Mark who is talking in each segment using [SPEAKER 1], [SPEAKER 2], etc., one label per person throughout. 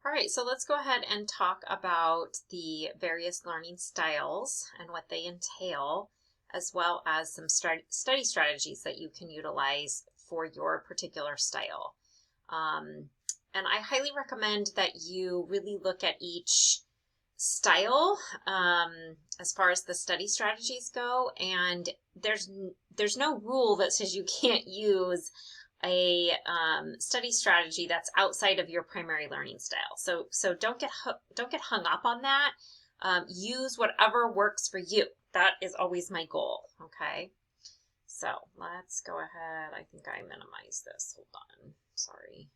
[SPEAKER 1] All right, so let's go ahead and talk about the various learning styles and what they entail, as well as some study strategies that you can utilize for your particular style. And I highly recommend that you really look at each style as far as the study strategies go, and there's no rule that says you can't use a study strategy that's outside of your primary learning style. So don't get hung up on that. Use whatever works for you. That is always my goal. Okay. So let's go ahead. I think I minimized this. Hold on. Sorry.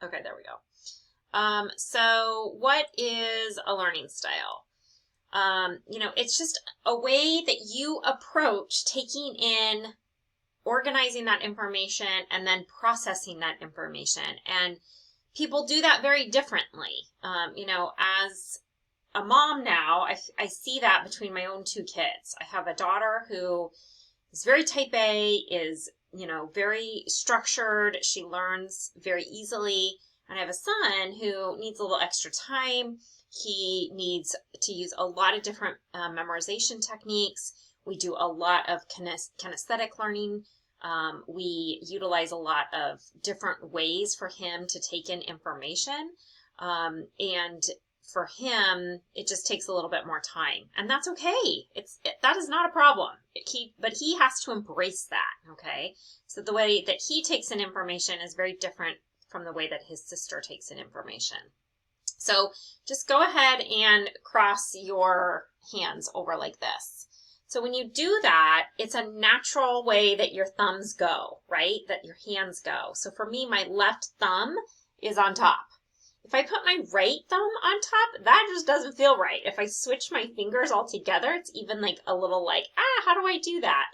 [SPEAKER 1] Okay, there we go. So what is a learning style? It's just a way that you approach taking in, organizing that information, and then processing that information. And people do that very differently. As a mom now, I see that between my own two kids. I have a daughter who is very type A, is, very structured. She learns very easily. And I have a son who needs a little extra time. He needs to use a lot of different memorization techniques. We do a lot of kinesthetic learning. We utilize a lot of different ways for him to take in information. And for him, it just takes a little bit more time. And that's okay. That is not a problem. But he has to embrace that, okay? So the way that he takes in information is very different from the way that his sister takes in information. So just go ahead and cross your hands over like this. So when you do that, it's a natural way that your thumbs go, right? That your hands go. So for me, my left thumb is on top. If I put my right thumb on top, that just doesn't feel right. If I switch my fingers all together, it's even like a little like, how do I do that?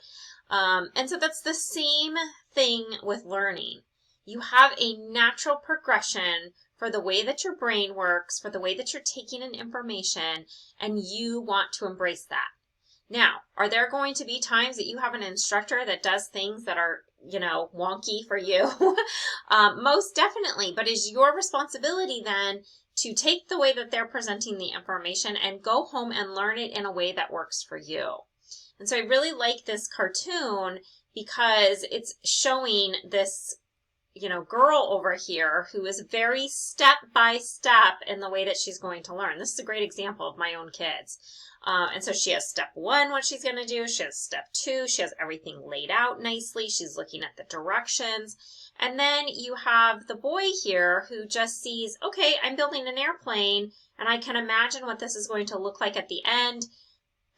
[SPEAKER 1] And so that's the same thing with learning. You have a natural progression for the way that your brain works, for the way that you're taking in information, and you want to embrace that. Now, are there going to be times that you have an instructor that does things that are, wonky for you? Most definitely, but it's your responsibility then to take the way that they're presenting the information and go home and learn it in a way that works for you. And so I really like this cartoon because it's showing this girl over here who is very step by step in the way that she's going to learn. This is a great example of my own kids. And so she has step 1, what she's going to do. She has step 2. She has everything laid out nicely. She's looking at the directions. And then you have the boy here who just sees, okay, I'm building an airplane and I can imagine what this is going to look like at the end.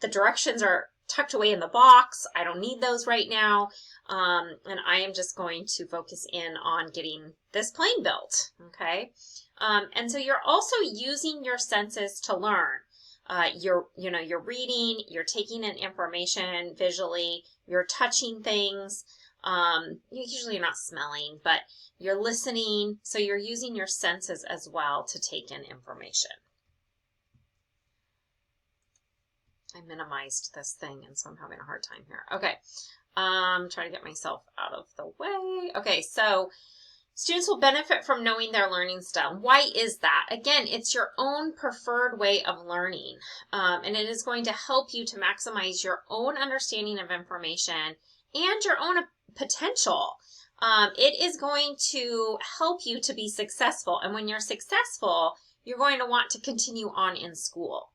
[SPEAKER 1] The directions are tucked away in the box. I don't need those right now. And I am just going to focus in on getting this plane built. Okay. And so you're also using your senses to learn. You're reading, you're taking in information visually, you're touching things. Usually you're not smelling, but you're listening. So you're using your senses as well to take in information. I minimized this thing, and so I'm having a hard time here. Okay. Trying to get myself out of the way. Okay, so students will benefit from knowing their learning style. Why is that? Again, it's your own preferred way of learning, and it is going to help you to maximize your own understanding of information and your own potential. It is going to help you to be successful, and when you're successful, you're going to want to continue on in school.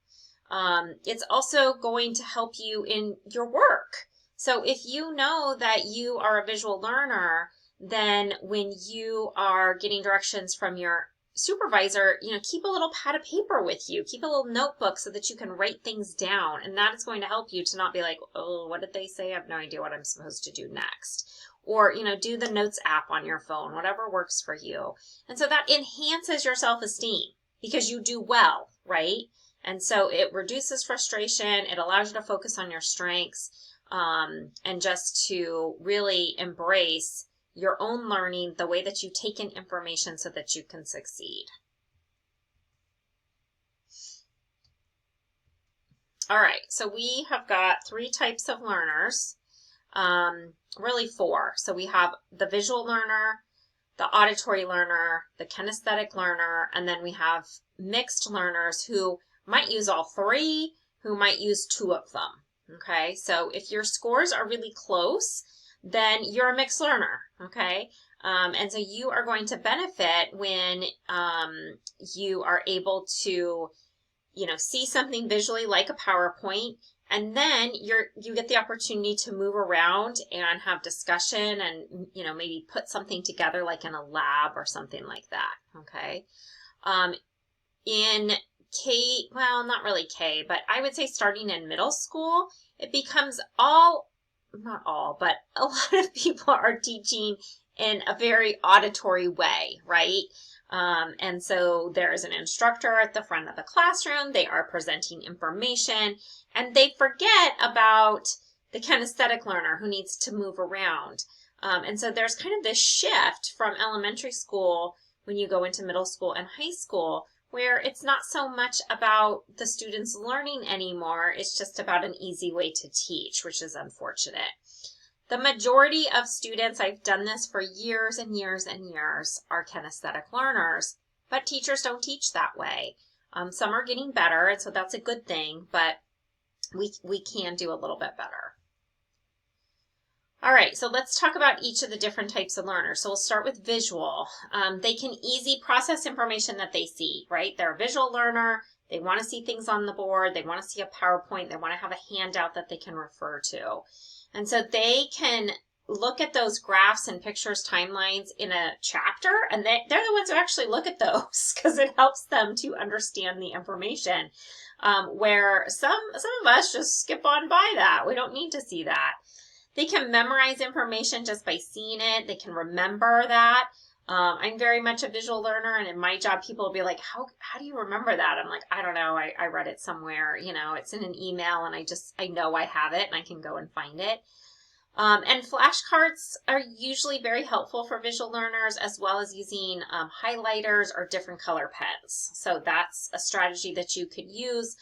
[SPEAKER 1] It's also going to help you in your work. So if you know that you are a visual learner, then when you are getting directions from your supervisor, keep a little pad of paper with you. Keep a little notebook so that you can write things down. And that is going to help you to not be like, oh, what did they say? I have no idea what I'm supposed to do next. Or, do the notes app on your phone, whatever works for you. And so that enhances your self-esteem because you do well, right? And so it reduces frustration. It allows you to focus on your strengths, and just to really embrace your own learning, the way that you take in information so that you can succeed. All right, so we have got 3 types of learners. really 4. So we have the visual learner, the auditory learner, the kinesthetic learner, and then we have mixed learners who might use all 3, who might use 2 of them. Okay, so if your scores are really close, then you're a mixed learner. Okay, and so you are going to benefit when you are able to, see something visually like a PowerPoint, and then you get the opportunity to move around and have discussion and, maybe put something together like in a lab or something like that. Okay. In well, not really K, but I would say starting in middle school, it becomes not all, but a lot of people are teaching in a very auditory way, right? And so there is an instructor at the front of the classroom. They are presenting information, and they forget about the kinesthetic learner who needs to move around. And so there's kind of this shift from elementary school when you go into middle school and high school, where it's not so much about the students learning anymore. It's just about an easy way to teach, which is unfortunate. The majority of students, I've done this for years and years and years, are kinesthetic learners, but teachers don't teach that way. Some are getting better, and so that's a good thing, but we can do a little bit better. All right, so let's talk about each of the different types of learners. So we'll start with visual. They can easily process information that they see, right? They're a visual learner. They want to see things on the board. They want to see a PowerPoint. They want to have a handout that they can refer to. And so they can look at those graphs and pictures, timelines in a chapter, and they're the ones who actually look at those because it helps them to understand the information. Where some of us just skip on by that. We don't need to see that. They can memorize information just by seeing it. They can remember that. I'm very much a visual learner, and in my job, people will be like, how do you remember that? I'm like, I don't know. I read it somewhere. It's in an email, and I know I have it, and I can go and find it. And flashcards are usually very helpful for visual learners, as well as using highlighters or different color pens. So that's a strategy that you could use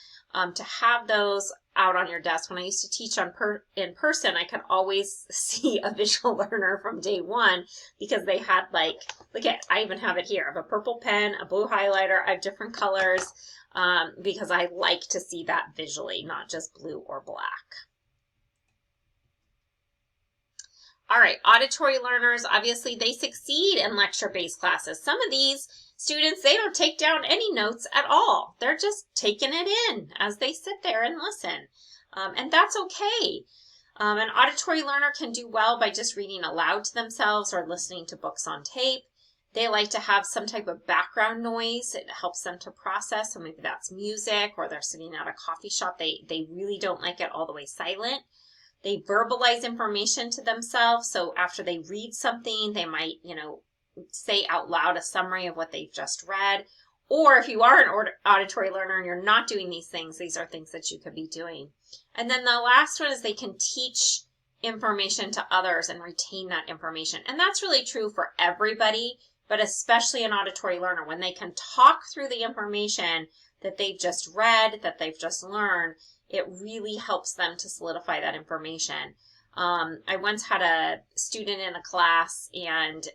[SPEAKER 1] to have those out on your desk. When I used to teach in person, I could always see a visual learner from day one because they had I even have it here. I have a purple pen, a blue highlighter. I have different colors because I like to see that visually, not just blue or black. All right, auditory learners, obviously they succeed in lecture-based classes. Some of these students, they don't take down any notes at all. They're just taking it in as they sit there and listen. And that's okay. An auditory learner can do well by just reading aloud to themselves or listening to books on tape. They like to have some type of background noise. It helps them to process. So maybe that's music, or they're sitting at a coffee shop. They really don't like it all the way silent. They verbalize information to themselves. So after they read something, they might, say out loud a summary of what they've just read. Or if you are an auditory learner and you're not doing these things, these are things that you could be doing. And then the last one is they can teach information to others and retain that information. And that's really true for everybody, but especially an auditory learner. When they can talk through the information that they've just read, that they've just learned, it really helps them to solidify that information. I once had a student in a class, and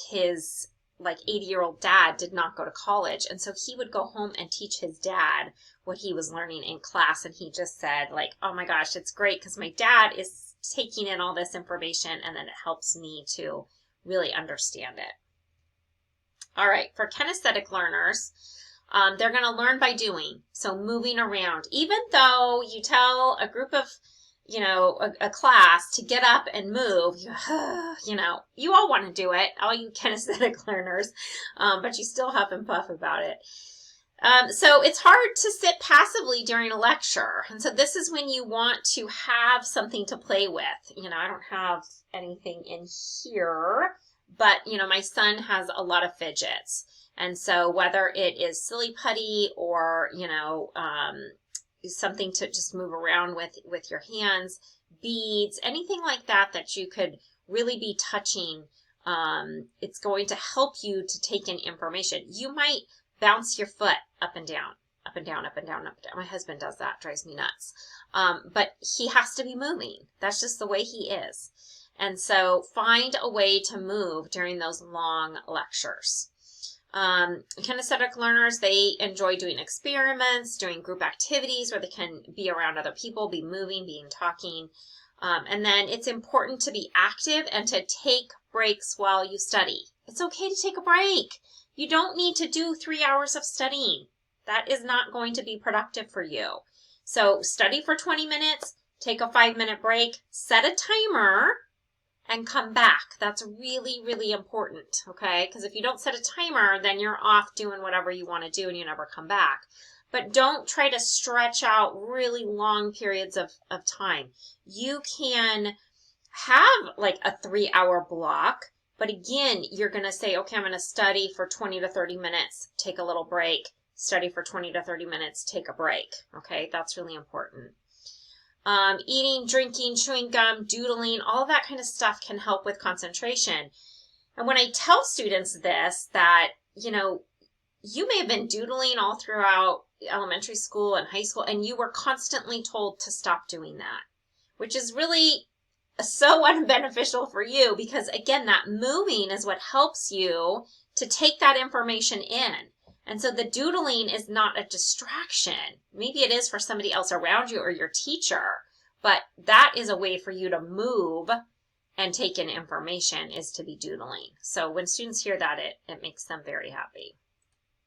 [SPEAKER 1] his 80-year-old dad did not go to college. And so he would go home and teach his dad what he was learning in class. And he just said, oh my gosh, it's great because my dad is taking in all this information, and then it helps me to really understand it. All right, for kinesthetic learners, they're going to learn by doing. So moving around. Even though you tell a group of, a class to get up and move, you all want to do it, all you kinesthetic learners, but you still huff and puff about it. So it's hard to sit passively during a lecture. And so this is when you want to have something to play with. I don't have anything in here, but, my son has a lot of fidgets. And so whether it is silly putty or, something to just move around with your hands, beads, anything like that you could really be touching, it's going to help you to take in information. You might bounce your foot up and down. up and down, up and down, up and down. My husband does that, drives me nuts. But he has to be moving. That's just the way he is. And so find a way to move during those long lectures. Kinesthetic learners, they enjoy doing experiments, doing group activities where they can be around other people, be moving, being talking. And then it's important to be active and to take breaks while you study. It's okay to take a break. You don't need to do 3 hours of studying. That is not going to be productive for you. So study for 20 minutes, take a 5-minute break, set a timer, and come back. That's really, really important, okay? Because if you don't set a timer, then you're off doing whatever you want to do and you never come back. But don't try to stretch out really long periods of time. You can have like a 3-hour block, but again, you're going to say, okay, I'm going to study for 20 to 30 minutes, take a little break, study for 20 to 30 minutes, take a break, okay? That's really important. Eating, drinking, chewing gum, doodling, all that kind of stuff can help with concentration. And when I tell students this, that, you know, you may have been doodling all throughout elementary school and high school, and you were constantly told to stop doing that, which is really so unbeneficial for you because, again, that moving is what helps you to take that information in. And so the doodling is not a distraction. Maybe it is for somebody else around you or your teacher, but that is a way for you to move and take in information, is to be doodling. So when students hear that, it makes them very happy.